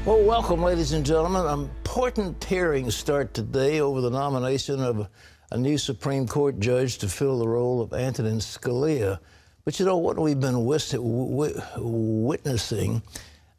Well, welcome, ladies and gentlemen. Important hearings start today over the nomination of a new Supreme Court judge to fill the role of Antonin Scalia. But you know, what we've been witnessing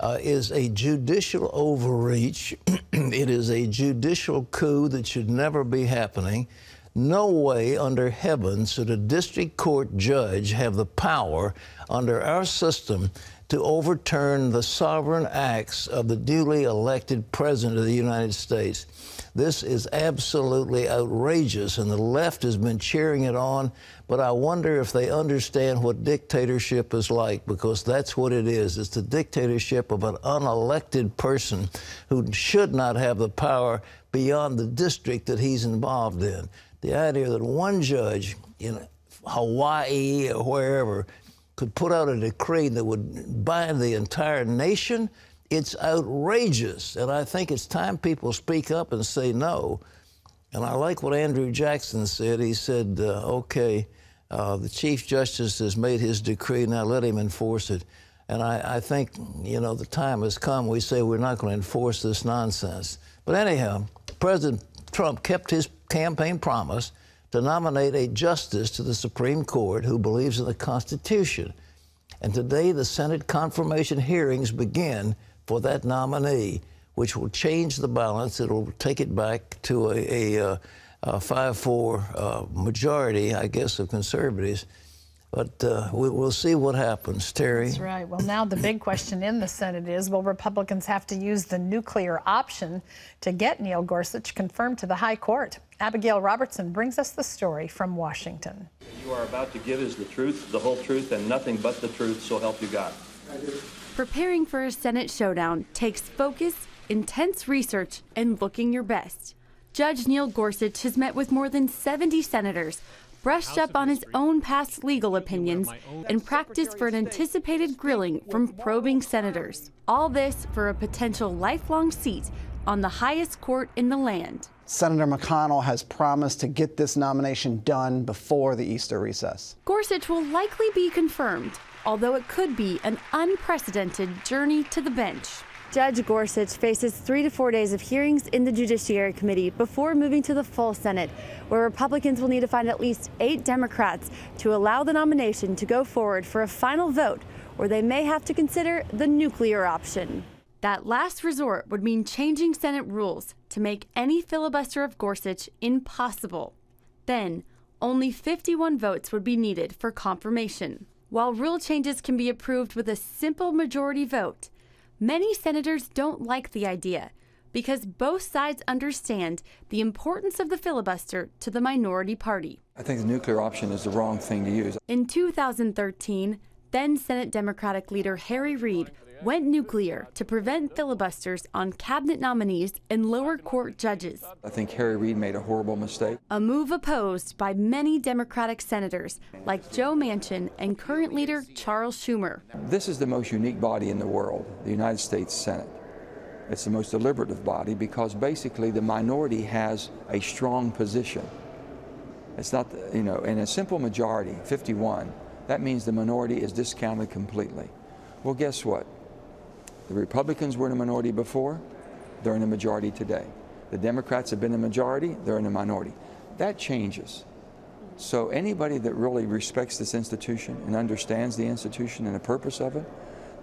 is a judicial overreach. It is a judicial coup that should never be happening. No way under heaven should a district court judge have the power under our system to overturn the sovereign acts of the duly elected President of the United States. This is absolutely outrageous, and the left has been cheering it on, but I wonder if they understand what dictatorship is like, because that's what it is. It's the dictatorship of an unelected person who should not have the power beyond the district that he's involved in. The idea that one judge in Hawaii or wherever could put out a decree that would bind the entire nation, it's outrageous. And I think it's time people speak up and say no. And I like what Andrew Jackson said. He said, okay, the Chief Justice has made his decree, now let him enforce it. And I think, you know, the time has come. We say we're not going to enforce this nonsense. But anyhow, President Trump kept his campaign promise to nominate a justice to the Supreme Court who believes in the Constitution. And today, the Senate confirmation hearings begin for that nominee, which will change the balance. It'll take it back to a 5-4 majority, I guess, of conservatives. But we'll see what happens, Terry. That's right. Well, now the big question in the Senate is, will Republicans have to use the nuclear option to get Neil Gorsuch confirmed to the High Court? Abigail Robertson brings us the story from Washington. You are about to give us the truth, the whole truth, and nothing but the truth, so help you God. Preparing for a Senate showdown takes focus, intense research, and looking your best. Judge Neil Gorsuch has met with more than 70 senators, brushed up on his own past legal opinions, and practiced for an anticipated grilling from probing senators. All this for a potential lifelong seat on the highest court in the land. Senator McConnell has promised to get this nomination done before the Easter recess. Gorsuch will likely be confirmed, although it could be an unprecedented journey to the bench. Judge Gorsuch faces 3 to 4 days of hearings in the Judiciary Committee before moving to the full Senate, where Republicans will need to find at least 8 Democrats to allow the nomination to go forward for a final vote, or they may have to consider the nuclear option. That last resort would mean changing Senate rules to make any filibuster of Gorsuch impossible. Then, only 51 votes would be needed for confirmation. While rule changes can be approved with a simple majority vote, many senators don't like the idea because both sides understand the importance of the filibuster to the minority party. I think the nuclear option is the wrong thing to use. In 2013, then Senate Democratic leader Harry Reid went nuclear to prevent filibusters on cabinet nominees and lower court judges. I think Harry Reid made a horrible mistake. A move opposed by many Democratic senators like Joe Manchin and current leader Charles Schumer. This is the most unique body in the world, the United States Senate. It's the most deliberative body because basically the minority has a strong position. It's not, you know, in a simple majority, 51, that means the minority is discounted completely. Well, guess what? The Republicans were in a minority before, they're in a majority today. The Democrats have been in a majority, they're in a minority. That changes. So anybody that really respects this institution and understands the institution and the purpose of it,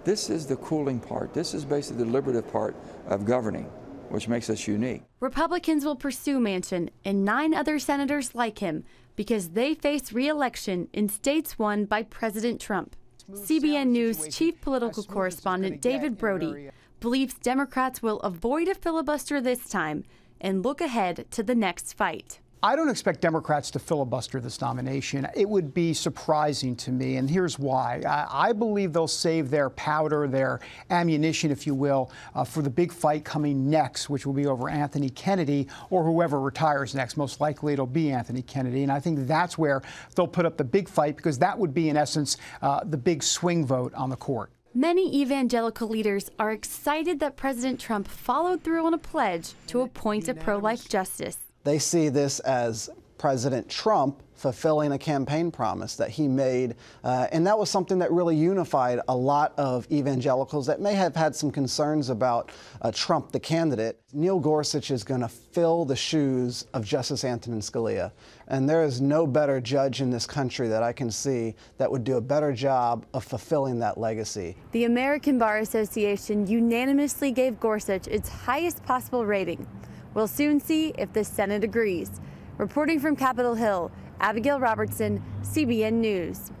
this is the cooling part. This is basically the deliberative part of governing, which makes us unique. Republicans will pursue Manchin and 9 other senators like him because they face re-election in states won by President Trump. CBN News chief political correspondent David Brody believes Democrats will avoid a filibuster this time and look ahead to the next fight. I don't expect Democrats to filibuster this nomination. It would be surprising to me, and here's why. I believe they'll save their powder, their ammunition, if you will, for the big fight coming next, which will be over Anthony Kennedy or whoever retires next. Most likely it'll be Anthony Kennedy, and I think that's where they'll put up the big fight because that would be, in essence, the big swing vote on the court. Many evangelical leaders are excited that President Trump followed through on a pledge to appoint a pro-life justice. They see this as President Trump fulfilling a campaign promise that he made. And that was something that really unified a lot of evangelicals that may have had some concerns about Trump, the candidate. Neil Gorsuch is going to fill the shoes of Justice Antonin Scalia. And there is no better judge in this country that I can see that would do a better job of fulfilling that legacy. The American Bar Association unanimously gave Gorsuch its highest possible rating. We'll soon see if the Senate agrees. Reporting from Capitol Hill, Abigail Robertson, CBN News.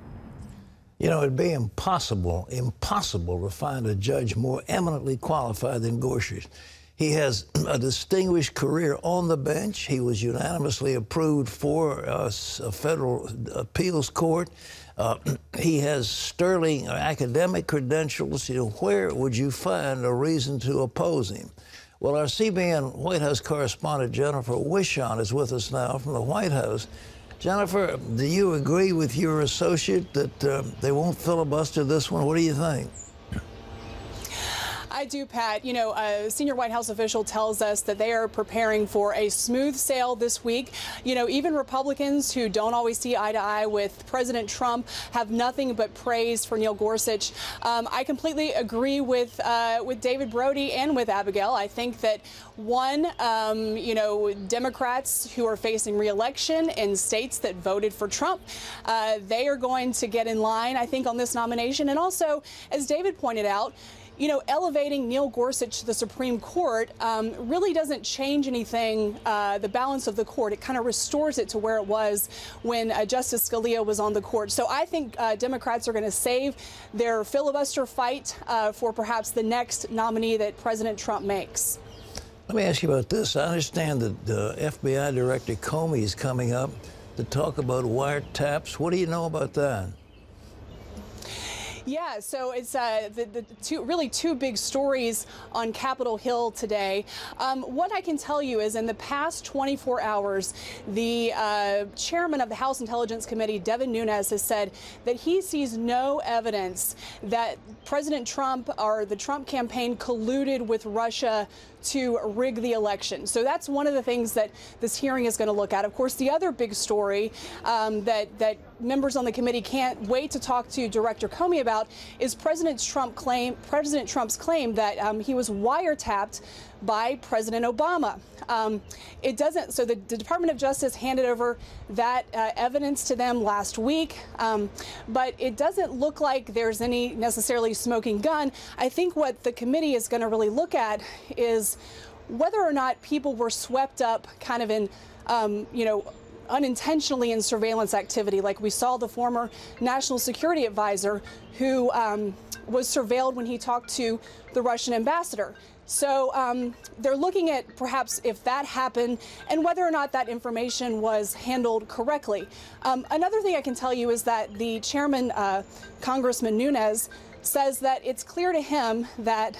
You know, it'd be impossible to find a judge more eminently qualified than Gorsuch. He has a distinguished career on the bench. He was unanimously approved for a federal appeals court. He has sterling academic credentials. You know, where would you find a reason to oppose him? Well, our CBN White House correspondent Jennifer Wishon is with us now from the White House. Jennifer, do you agree with your associate that they won't filibuster this one? What do you think? I do, Pat. You know, a senior White House official tells us that they are preparing for a smooth sail this week. You know, even Republicans who don't always see eye to eye with President Trump have nothing but praise for Neil Gorsuch. I completely agree with David Brody and with Abigail. I think that you know, Democrats who are facing re-election in states that voted for Trump, they are going to get in line, I think, on this nomination. And also, as David pointed out, you know, elevating Neil Gorsuch to the Supreme Court really doesn't change anything, the balance of the court. It kind of restores it to where it was when Justice Scalia was on the court. So I think Democrats are going to save their filibuster fight for perhaps the next nominee that President Trump makes. Let me ask you about this. I understand that FBI Director Comey is coming up to talk about wiretaps. What do you know about that? Yeah, so it's really two big stories on Capitol Hill today. What I can tell you is in the past 24 hours, the chairman of the House Intelligence Committee, Devin Nunes, has said that he sees no evidence that President Trump or the Trump campaign colluded with Russia to rig the election. So that's one of the things that this hearing is going to look at. Of course, the other big story that members on the committee can't wait to talk to Director Comey about is President Trump's claim that he was wiretapped by President Obama. So the Department of Justice handed over that evidence to them last week, but it doesn't look like there's any necessarily smoking gun. I think what the committee is going to really look at is whether or not people were swept up kind of in, you know, unintentionally in surveillance activity, like we saw the former national security advisor who was surveilled when he talked to the Russian ambassador. So they're looking at perhaps if that happened and whether or not that information was handled correctly. Another thing I can tell you is that the chairman, Congressman Nunes, says that it's clear to him that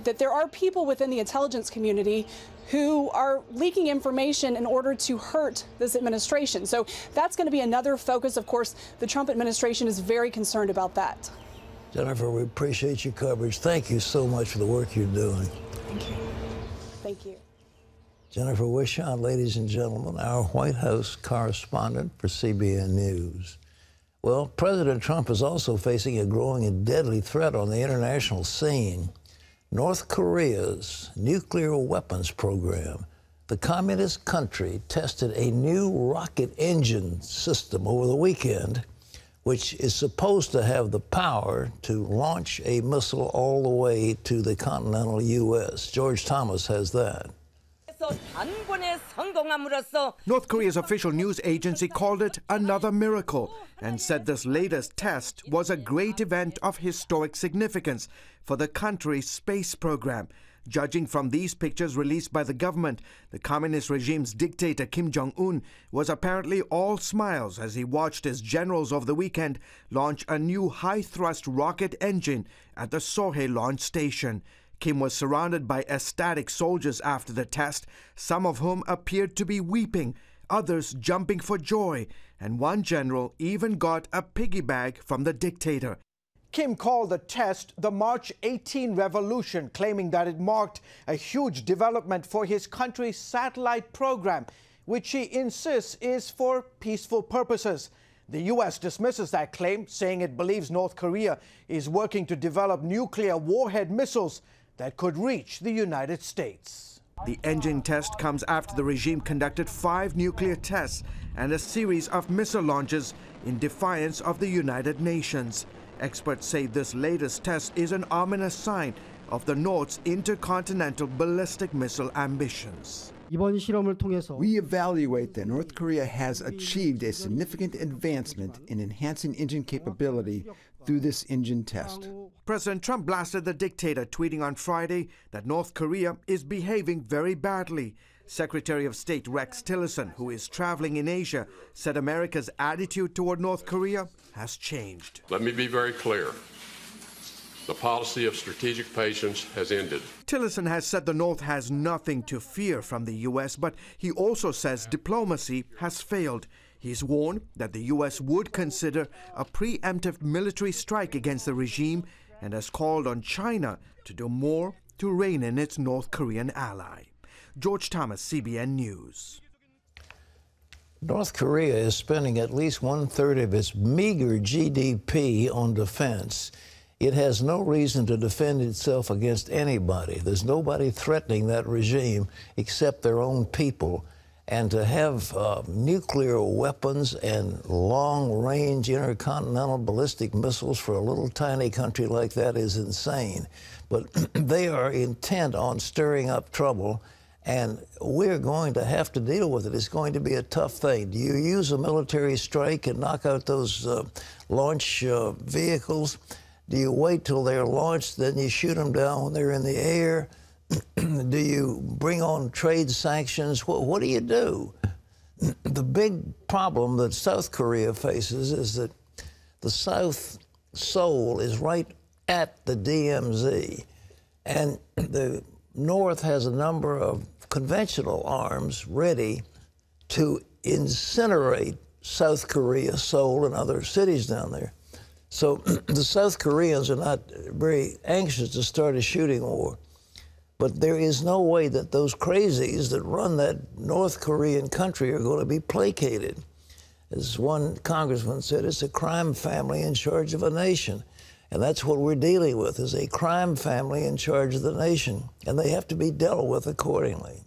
that there are people within the intelligence community who are leaking information in order to hurt this administration. So that's going to be another focus. Of course, the Trump administration is very concerned about that. Jennifer, we appreciate your coverage. Thank you so much for the work you're doing. Thank you. Thank you. Jennifer Wishon, ladies and gentlemen, our White House correspondent for CBN News. Well, President Trump is also facing a growing and deadly threat on the international scene. North Korea's nuclear weapons program. The communist country tested a new rocket engine system over the weekend, which is supposed to have the power to launch a missile all the way to the continental U.S. George Thomas has that. North Korea's official news agency called it another miracle and said this latest test was a great event of historic significance for the country's space program. Judging from these pictures released by the government, the communist regime's dictator Kim Jong-un was apparently all smiles as he watched his generals over the weekend launch a new high-thrust rocket engine at the Sohae launch station. Kim was surrounded by ecstatic soldiers after the test, some of whom appeared to be weeping, others jumping for joy, and one general even got a piggy bag from the dictator. Kim called the test the March 18 revolution, claiming that it marked a huge development for his country's satellite program. which she insists is for peaceful purposes. The U.S. dismisses that claim, saying it believes North Korea is working to develop nuclear warhead missiles that could reach the United States. The engine test comes after the regime conducted 5 nuclear tests and a series of missile launches in defiance of the United Nations. Experts say this latest test is an ominous sign of the North's intercontinental ballistic missile ambitions. We evaluate that North Korea has achieved a significant advancement in enhancing engine capability through this engine test. President Trump blasted the dictator, tweeting on Friday that North Korea is behaving very badly. Secretary of State Rex Tillerson, who is traveling in Asia, said America's attitude toward North Korea has changed. Let me be very clear. The policy of strategic patience has ended. Tillerson has said the North has nothing to fear from the U.S., but he also says diplomacy has failed. He's warned that the U.S. would consider a preemptive military strike against the regime and has called on China to do more to rein in its North Korean ally. George Thomas, CBN News. North Korea is spending at least 1/3 of its meager GDP on defense. It has no reason to defend itself against anybody. There's nobody threatening that regime except their own people. And to have nuclear weapons and long-range intercontinental ballistic missiles for a little tiny country like that is insane. But they are intent on stirring up trouble, and we're going to have to deal with it. It's going to be a tough thing. Do you use a military strike and knock out those launch vehicles? Do you wait till they're launched, then you shoot them down when they're in the air? Do you bring on trade sanctions? What do you do? The big problem that South Korea faces is that the South Seoul is right at the DMZ, and the North has a number of conventional arms ready to incinerate South Korea, Seoul, and other cities down there. So the South Koreans are not very anxious to start a shooting war. But there is no way that those crazies that run that North Korean country are going to be placated. As one congressman said, it's a crime family in charge of a nation. And that's what we're dealing with, is a crime family in charge of the nation. And they have to be dealt with accordingly.